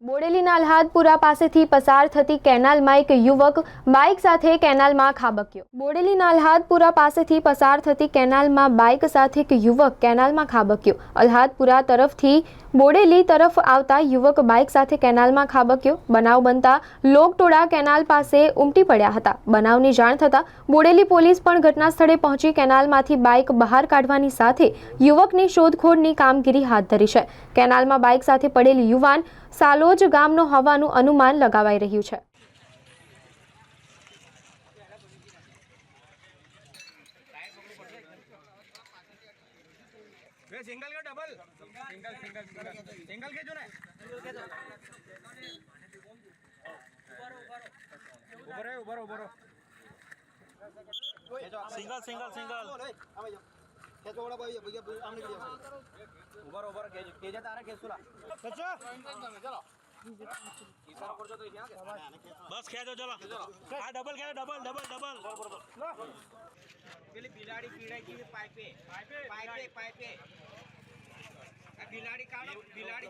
બોડેલીના અલ્હાદપુરા પાસેથી પસાર થતી કેનાલમાં એક યુવક બાઇક સાથે કેનાલમાં ખાબક્યો। બોડેલીના અલ્હાદપુરા પાસેથી પસાર થતી કેનાલમાં બાઇક સાથે એક યુવક કેનાલમાં ખાબક્યો। અલ્હાદપુરા તરફથી બોડેલી તરફ આવતા યુવક બાઇક સાથે કેનાલમાં ખાબક્યો। બનાવ બનતા લોકટોળા કેનાલ પાસે ઉમટી પડ્યા હતા। બનાવની જાણ થતાં બોડેલી પોલીસ પણ ઘટના સ્થળે પહોંચી કેનાલમાંથી બાઇક બહાર કાઢવાની સાથે યુવકની શોધખોળની કામગીરી હાથ ધરી છે। કેનાલમાં બાઇક સાથે પડેલ યુવાન સાલોજ ગામનો હોવાનું અનુમાન લગાવાઈ રહ્યું છે। सिंगल का डबल सिंगल सिंगल सिंगल के जो ना ऊपर ऊपर सिंगल सिंगल सिंगल खेचो वाला भाई भैया आमने के लिए ऊपर ऊपर के जाता आ रहा खेचुला चलो इशारा कर दो तो यहां बस खेचो चलो आ डबल खेचो डबल डबल डबल પેલી બિલાડી પીડાઈ ગઈ પાઇપે પાઇપે બિલાડી કાઢો બિલાડી